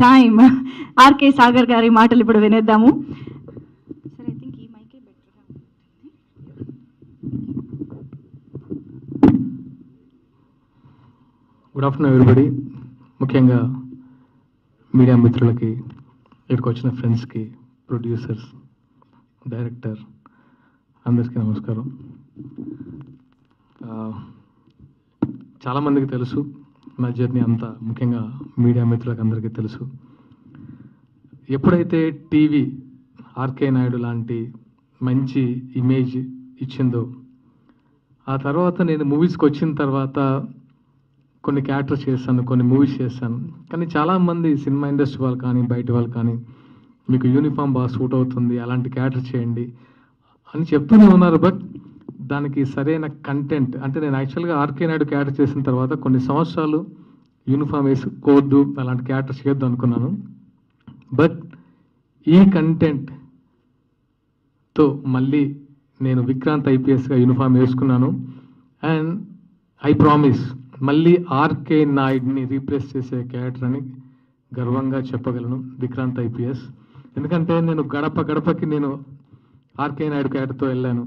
Time RK Sagar గారి మాటలు ఇప్పుడు వినేద్దాము. Good afternoon everybody. ముఖ్యంగా మీడియా మిత్రులకి, ఇక్కడికి వచ్చిన ఫ్రెండ్స్కి, ప్రొడ్యూసర్స్, డైరెక్టర్ అందరికీ నమస్కారం. చాలామందికి తెలుసు నా జర్నీ అంతా, ముఖ్యంగా మీడియా మిత్రులకు అందరికీ తెలుసు. ఎప్పుడైతే టీవీ ఆర్కే నాయుడు లాంటి మంచి ఇమేజ్ ఇచ్చిందో, ఆ తర్వాత నేను మూవీస్కి వచ్చిన తర్వాత కొన్ని క్యారెక్టర్స్ చేశాను, కొన్ని మూవీస్ చేశాను. కానీ చాలామంది సినిమా ఇండస్ట్రీ వాళ్ళు కానీ, బయట వాళ్ళు కానీ, మీకు యూనిఫామ్ బాగా సూట్ అవుతుంది, అలాంటి క్యారెక్టర్ చేయండి అని చెప్తూనే ఉన్నారు. బట్ దానికి సరైన కంటెంట్, అంటే నేను యాక్చువల్గా ఆర్కే నాయుడు క్యారెక్టర్ చేసిన తర్వాత కొన్ని సంవత్సరాలు యూనిఫామ్ వేసుకోవద్దు, అలాంటి క్యారెక్టర్ చేయొద్దు అనుకున్నాను. బట్ ఈ కంటెంట్తో మళ్ళీ నేను విక్రాంత్ ఐపీఎస్గా యూనిఫామ్ వేసుకున్నాను. అండ్ ఐ ప్రామిస్ మళ్ళీ ఆర్కే నాయుడిని రీప్లేస్ చేసే క్యారెక్టర్ అని గర్వంగా చెప్పగలను, విక్రాంత్ ఐపీఎస్. ఎందుకంటే నేను గడప గడపకి నేను ఆర్కే నాయుడు క్యారెక్టర్తో వెళ్ళాను.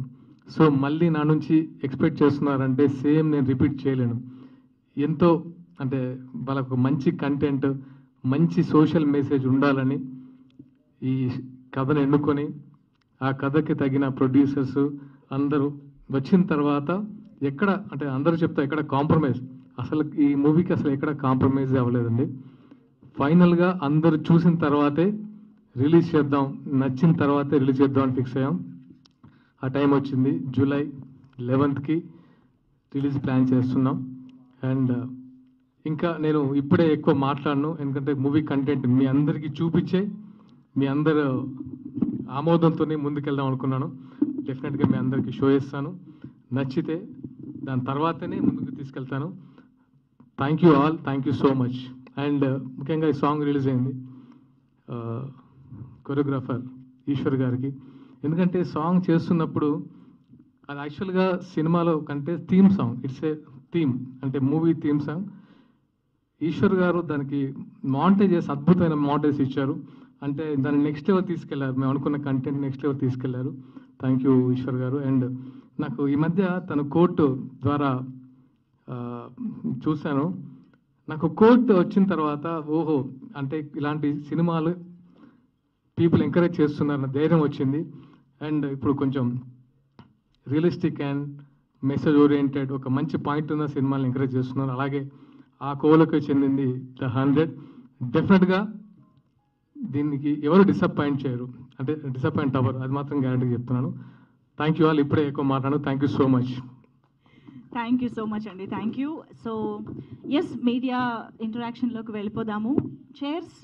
సో మళ్ళీ నా నుంచి ఎక్స్పెక్ట్ చేస్తున్నారంటే సేమ్ నేను రిపీట్ చేయలేను. ఎంతో అంటే వాళ్ళకు మంచి కంటెంట్, మంచి సోషల్ మెసేజ్ ఉండాలని ఈ కథను ఎన్నుకొని, ఆ కథకి తగిన ప్రొడ్యూసర్స్ అందరూ వచ్చిన తర్వాత ఎక్కడ అంటే అందరూ చెప్తా ఎక్కడ కాంప్రమైజ్, అసలు ఈ మూవీకి అసలు ఎక్కడ కాంప్రమైజ్ అవ్వలేదండి. ఫైనల్గా అందరూ చూసిన తర్వాతే రిలీజ్ చేద్దాం, నచ్చిన తర్వాతే రిలీజ్ చేద్దాం అని ఫిక్స్ అయ్యాం. ఆ టైం వచ్చింది, జూలై 11కి రిలీజ్ ప్లాన్ చేస్తున్నాం. అండ్ ఇంకా నేను ఇప్పుడే ఎక్కువ మాట్లాడను, ఎందుకంటే మూవీ కంటెంట్ మీ అందరికీ చూపించే మీ అందరు ఆమోదంతోనే ముందుకెళ్దాం అనుకున్నాను. డెఫినెట్గా మీ అందరికీ షో చేస్తాను, నచ్చితే దాని తర్వాతనే ముందుకు తీసుకెళ్తాను. Thank you all, thank you so much. And ముఖ్యంగా ఈ సాంగ్ రిలీజ్ అయింది కొరియోగ్రాఫర్ ఈశ్వర్ గారికి. ఎందుకంటే సాంగ్ చేస్తున్నప్పుడు అది యాక్చువల్గా సినిమాలో కంటే theme song, it's a theme, అంటే మూవీ థీమ్ సాంగ్. ఈశ్వర్ గారు దానికి మాంటేజ్ చేసి అద్భుతమైన మాంటేజ్ ఇచ్చారు. అంటే దాన్ని నెక్స్ట్ లెవెల్ తీసుకెళ్లారు, మేము అనుకున్న కంటెంట్ నెక్స్ట్ లెవెల్ తీసుకెళ్లారు. థ్యాంక్ యూ ఈశ్వర్ గారు. అండ్ నాకు ఈ మధ్య తన కోర్టు ద్వారా చూశాను. నాకు కోర్టు వచ్చిన తర్వాత ఓహో, అంటే ఇలాంటి సినిమాలు పీపుల్ ఎంకరేజ్ చేస్తున్నారన్న ధైర్యం వచ్చింది. అండ్ ఇప్పుడు కొంచెం రియలిస్టిక్ అండ్ మెసేజ్ ఓరియంటెడ్ ఒక మంచి పాయింట్ ఉన్న సినిమాలను ఎంకరేజ్ చేస్తున్నారు. అలాగే ఆ కోవలకు చెందింది ద 100. డెఫినెట్గా దీనికి ఎవరు డిసప్పాయింట్ చేయరు, అంటే డిసప్పాయింట్ అవ్వరు, అది మాత్రం గ్యారంటీగా చెప్తున్నాను. Thank you all. ఇప్పుడే ఎక్కువ మాట్లాడాను. Thank you so much. Thank you so much అండి, thank you. So yes, media ఇంటరాక్షన్లోకి వెళ్ళిపోదాము. చైర్స్